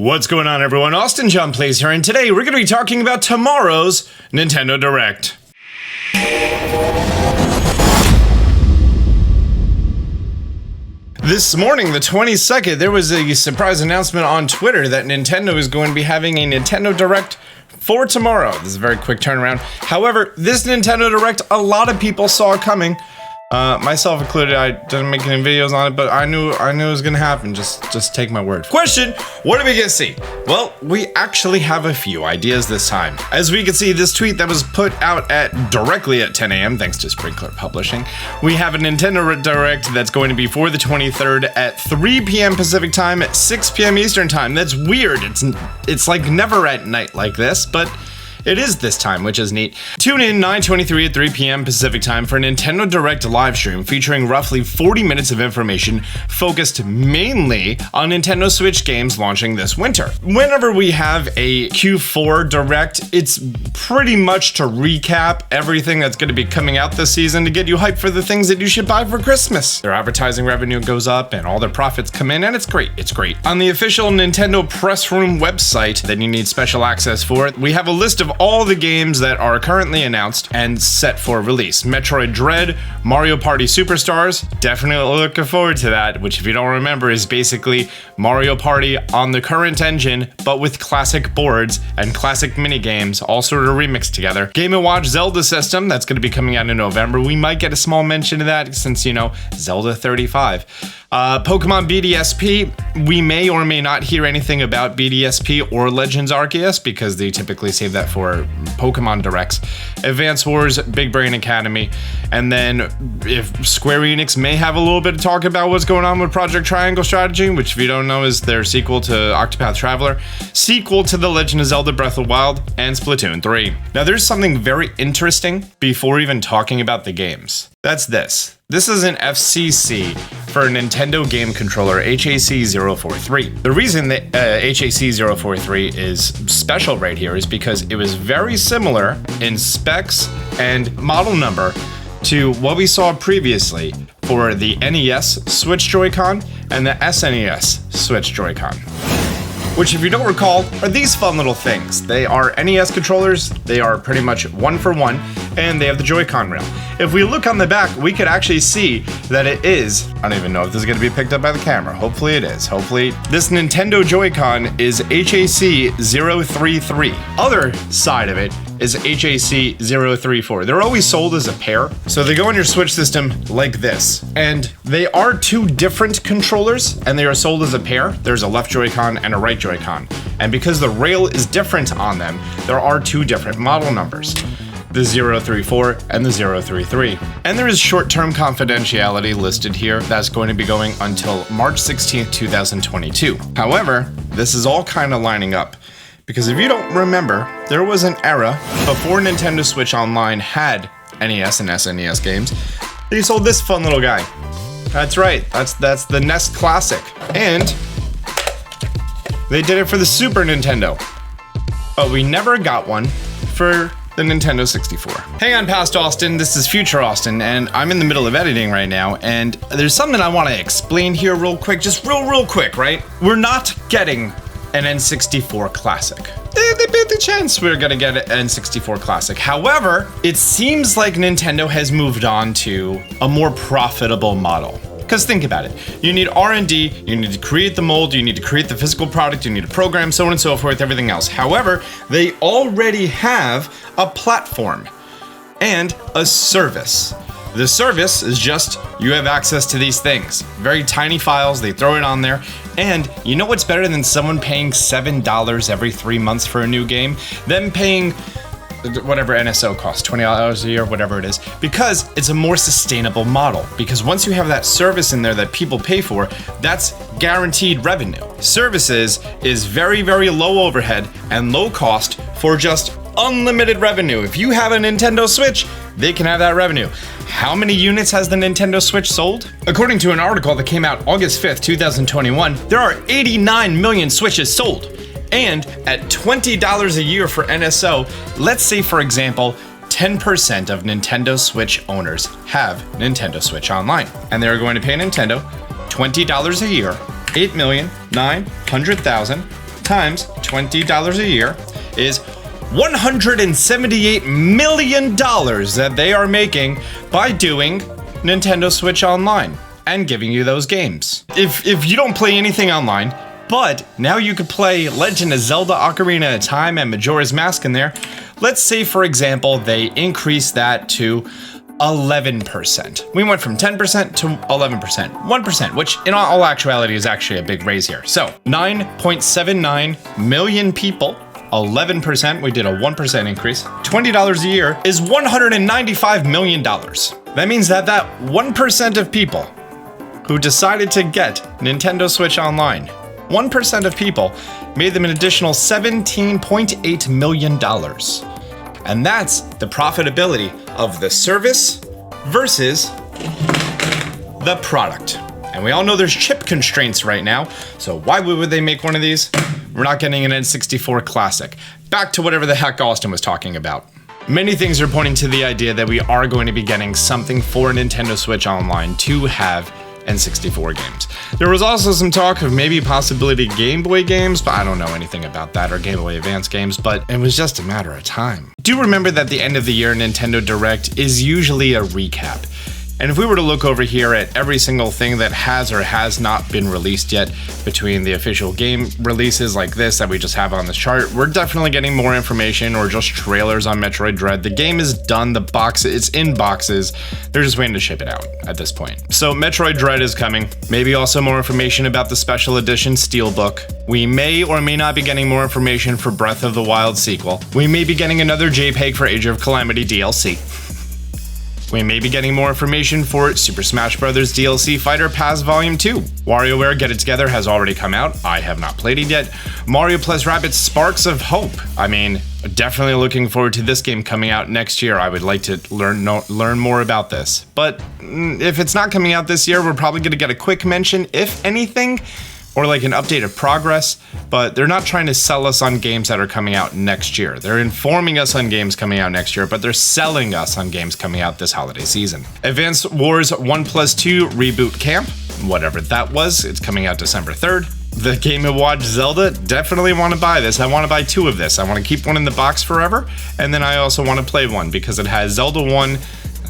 What's going on, everyone? Austin John Plays here, and today we're going to be talking about tomorrow's Nintendo Direct. This morning, the 22nd, there was a surprise announcement on Twitter that Nintendo is going to be having a Nintendo Direct for tomorrow. This is a very quick turnaround. However, this Nintendo Direct, a lot of people saw it coming. Myself included. I didn't make any videos on it, but I knew it was gonna happen. Just take my word. Question: what are we gonna see? Well, we actually have a few ideas this time. As we can see, this tweet that was put out directly at 10 a.m. thanks to Sprinkler Publishing, we have a Nintendo Direct that's going to be for the 23rd at 3 p.m. Pacific time, at 6 p.m. Eastern time. That's weird. It's like never at night like this, but it is this time, which is neat. Tune in 9:23 at 3 p.m. Pacific time for a Nintendo Direct live stream featuring roughly 40 minutes of information focused mainly on Nintendo Switch games launching this winter. Whenever we have a Q4 Direct, it's pretty much to recap everything that's going to be coming out this season to get you hyped for the things that you should buy for Christmas. Their advertising revenue goes up and all their profits come in, and it's great. It's great. On the official Nintendo Press Room website that you need special access for, we have a list of all the games that are currently announced and set for release. Metroid Dread, Mario Party Superstars, definitely looking forward to that, which if you don't remember is basically Mario Party on the current engine, but with classic boards and classic minigames all sort of remixed together. Game & Watch Zelda system, that's going to be coming out in November. We might get a small mention of that since, you know, Zelda 35. Pokemon BDSP, we may or may not hear anything about BDSP or Legends Arceus because they typically save that for Pokemon Directs. Advance Wars, Big Brain Academy, and then if Square Enix may have a little bit to talk about what's going on with Project Triangle Strategy, which if you don't know is their sequel to Octopath Traveler, sequel to The Legend of Zelda Breath of the Wild, and Splatoon 3. Now there's something very interesting before even talking about the games. That's this. This is an FCC for a Nintendo game controller, HAC043. The reason that HAC043 is special right here is because it was very similar in specs and model number to what we saw previously for the NES Switch Joy-Con and the SNES Switch Joy-Con, which, if you don't recall, are these fun little things. They are NES controllers, they are pretty much one for one, and they have the Joy-Con rail. If we look on the back, we could actually see that it is, I don't even know if this is going to be picked up by the camera. Hopefully it is. Hopefully this Nintendo Joy-Con is HAC033. Other side of it is HAC034. They're always sold as a pair, so they go on your Switch system like this. And they are two different controllers, and they are sold as a pair. There's a left Joy-Con and a right Joy-Con. And because the rail is different on them, there are two different model numbers, the 034 and the 033. And there is short-term confidentiality listed here that's going to be going until March 16th, 2022. However, this is all kind of lining up, because if you don't remember, there was an era before Nintendo Switch Online had NES and SNES games. They sold this fun little guy. That's right, that's the NES Classic. And they did it for the Super Nintendo, but we never got one for the Nintendo 64. Hang on, past Austin, this is future Austin, and I'm in the middle of editing right now, and there's something I want to explain here real quick, just real quick, right? We're not getting an N64 Classic. They bet the chance we're gonna get an N64 Classic. However, it seems like Nintendo has moved on to a more profitable model. Because think about it, you need R&D, you need to create the mold, you need to create the physical product, you need to program, so on and so forth, everything else. However, they already have a platform and a service. The service is just, you have access to these things. Very tiny files, they throw it on there, and you know what's better than someone paying $7 every 3 months for a new game? Them paying whatever NSO costs, $20 a year, whatever it is, because it's a more sustainable model. Because once you have that service in there that people pay for, that's guaranteed revenue. Services is very, very low overhead and low cost for just unlimited revenue. If you have a Nintendo Switch, they can have that revenue. How many units has the Nintendo Switch sold? According to an article that came out August 5th, 2021, there are 89 million Switches sold. And at $20 a year for NSO, let's say, for example, 10% of Nintendo Switch owners have Nintendo Switch Online. And they're going to pay Nintendo $20 a year, 8,900,000 times $20 a year is $178 million that they are making by doing Nintendo Switch Online and giving you those games. If you don't play anything online, but now you could play Legend of Zelda Ocarina of Time and Majora's Mask in there, let's say, for example, they increase that to 11%. We went from 10% to 11%, 1%, which in all actuality is actually a big raise here. So 9.79 million people, 11%, we did a 1% increase. $20 a year is $195 million. That means that 1% of people who decided to get Nintendo Switch Online, 1% of people made them an additional $17.8 million. And that's the profitability of the service versus the product. And we all know there's chip constraints right now, so why would they make one of these? We're not getting an N64 Classic. Back to whatever the heck Austin was talking about. Many things are pointing to the idea that we are going to be getting something for Nintendo Switch Online to have N64 games. There was also some talk of maybe possibility Game Boy games, but I don't know anything about that, or Game Boy Advance games, but it was just a matter of time. Do remember that the end of the year Nintendo Direct is usually a recap. And if we were to look over here at every single thing that has or has not been released yet between the official game releases like this that we just have on this chart, we're definitely getting more information or just trailers on Metroid Dread. The game is done, it's in boxes. They're just waiting to ship it out at this point. So Metroid Dread is coming. Maybe also more information about the special edition Steelbook. We may or may not be getting more information for Breath of the Wild sequel. We may be getting another JPEG for Age of Calamity DLC. We may be getting more information for Super Smash Bros. DLC Fighter Pass Volume 2. WarioWare Get It Together has already come out. I have not played it yet. Mario plus Rabbids Sparks of Hope. I mean, definitely looking forward to this game coming out next year. I would like to learn more about this. But if it's not coming out this year, we're probably going to get a quick mention, if anything, or like an update of progress, but they're not trying to sell us on games that are coming out next year. They're informing us on games coming out next year, but they're selling us on games coming out this holiday season. Advance Wars 1+2 Reboot Camp, whatever that was, it's coming out December 3rd. The Game & Watch Zelda, definitely want to buy this. I want to buy 2 of this. I want to keep one in the box forever, and then I also want to play one because it has Zelda 1,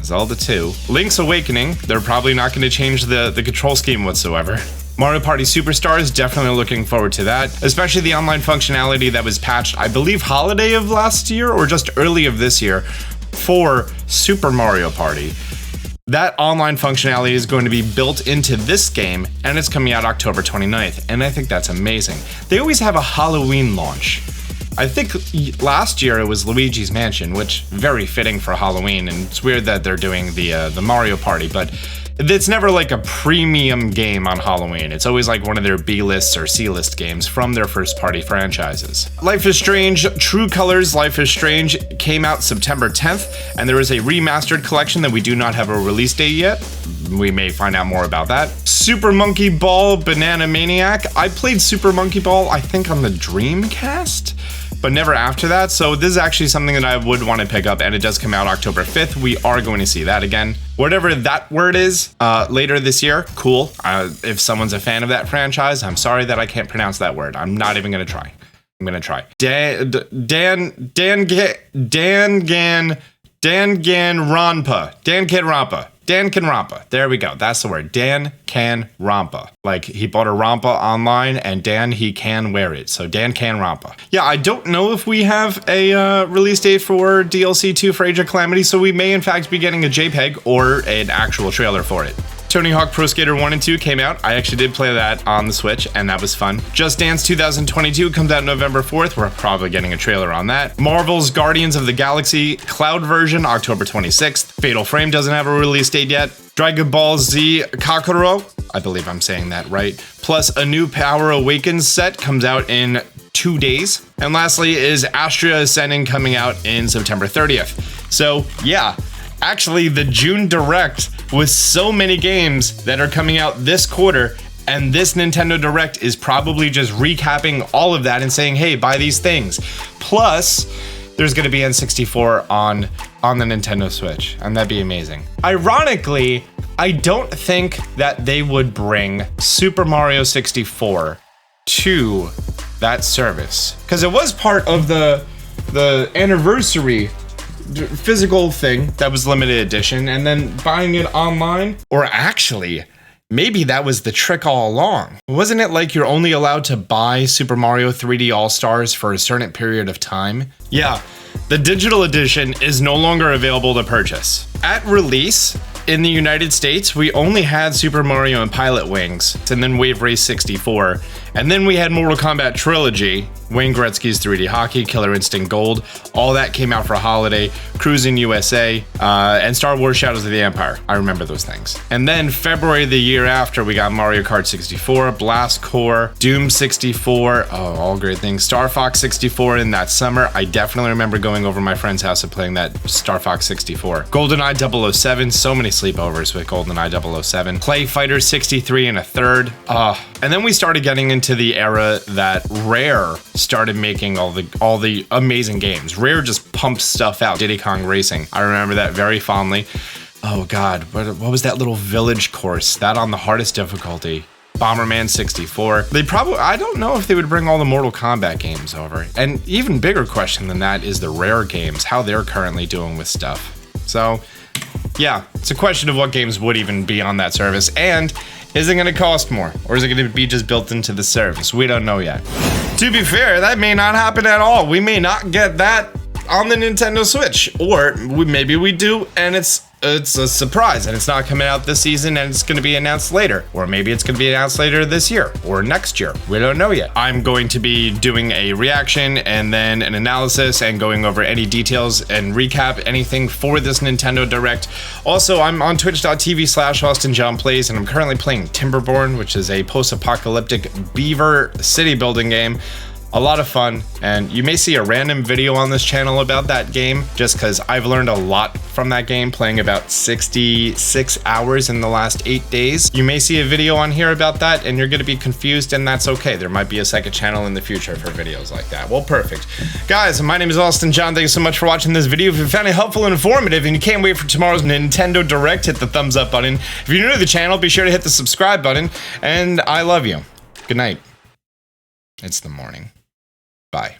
Zelda 2, Link's Awakening. They're probably not going to change the control scheme whatsoever. Mario Party Superstars, definitely looking forward to that, especially the online functionality that was patched, I believe, holiday of last year or just early of this year for Super Mario Party. That online functionality is going to be built into this game, and it's coming out October 29th, and I think that's amazing. They always have a Halloween launch. I think last year it was Luigi's Mansion, which very fitting for Halloween, and it's weird that they're doing the Mario Party, but it's never like a premium game on Halloween. It's always like one of their B-list or C-list games from their first-party franchises. Life is Strange, True Colors Life is Strange came out September 10th, and there is a remastered collection that we do not have a release date yet. We may find out more about that. Super Monkey Ball Banana Maniac. I played Super Monkey Ball, I think, on the Dreamcast, but never after that, so this is actually something that I would want to pick up, and it does come out October 5th. We are going to see that again. Whatever that word is, later this year, cool. If someone's a fan of that franchise, I'm sorry that I can't pronounce that word. I'm not even going to try. I'm going to try. Danganronpa. There we go. That's the word. Danganronpa. Like, he bought a Rampa online, and Dan, he can wear it. So Danganronpa. Yeah, I don't know if we have a release date for DLC 2 for Age of Calamity, so we may in fact be getting a JPEG or an actual trailer for it. Tony Hawk Pro Skater 1 and 2 came out. I actually did play that on the Switch, and that was fun. Just Dance 2022 comes out November 4th. We're probably getting a trailer on that. Marvel's Guardians of the Galaxy Cloud version, October 26th. Fatal Frame doesn't have a release date yet. Dragon Ball Z Kakarot, I believe I'm saying that right, plus a new Power Awakens set comes out in 2 days. And lastly is Astria Ascending coming out in September 30th. So yeah, actually the June Direct with so many games that are coming out this quarter, and this Nintendo Direct is probably just recapping all of that and saying, hey, buy these things. Plus, there's going to be N64 on the Nintendo Switch, and that'd be amazing. Ironically, I don't think that they would bring Super Mario 64 to that service. Because it was part of the anniversary physical thing that was limited edition, and then buying it online. Or actually, maybe that was the trick all along. Wasn't it like you're only allowed to buy Super Mario 3D All-Stars for a certain period of time? Yeah, the digital edition is no longer available to purchase. At release, in the United States, we only had Super Mario and Pilot Wings, and then Wave Race 64, and then we had Mortal Kombat Trilogy, Wayne Gretzky's 3D Hockey, Killer Instinct Gold, all that came out for holiday, Cruising USA, and Star Wars Shadows of the Empire. I remember those things. And then February the year after, we got Mario Kart 64, Blast Corps, Doom 64, oh, all great things, Star Fox 64 in that summer. I definitely remember going over my friend's house and playing that Star Fox 64. GoldenEye 007, so many sleepovers with GoldenEye 007. Clay Fighter 63 and a third. And then we started getting into the era that Rare started making all the amazing games. Rare just pumped stuff out. Diddy Kong Racing. I remember that very fondly. Oh God, what was that little village course? That on the hardest difficulty. Bomberman 64. I don't know if they would bring all the Mortal Kombat games over. And even bigger question than that is the Rare games, how they're currently doing with stuff. So yeah, it's a question of what games would even be on that service, and is it going to cost more, or is it going to be just built into the service? We don't know yet. To be fair, that may not happen at all. We may not get that on the Nintendo Switch, or maybe we do, and it's a surprise, and it's not coming out this season, and it's going to be announced later, or maybe it's going to be announced later this year or next year. We don't know yet. I'm going to be doing a reaction and then an analysis and going over any details and recap anything for this Nintendo Direct. Also, I'm on twitch.tv/AustinJohnPlays, and I'm currently playing Timberborn, which is a post-apocalyptic beaver city building game. A lot of fun, and you may see a random video on this channel about that game, just because I've learned a lot from that game, playing about 66 hours in the last 8 days. You may see a video on here about that, and you're going to be confused, and that's okay. There might be a second channel in the future for videos like that. Well, perfect. Guys, my name is Austin John. Thank you so much for watching this video. If you found it helpful and informative, and you can't wait for tomorrow's Nintendo Direct, hit the thumbs up button. If you're new to the channel, be sure to hit the subscribe button, and I love you. Good night. It's the morning. Bye.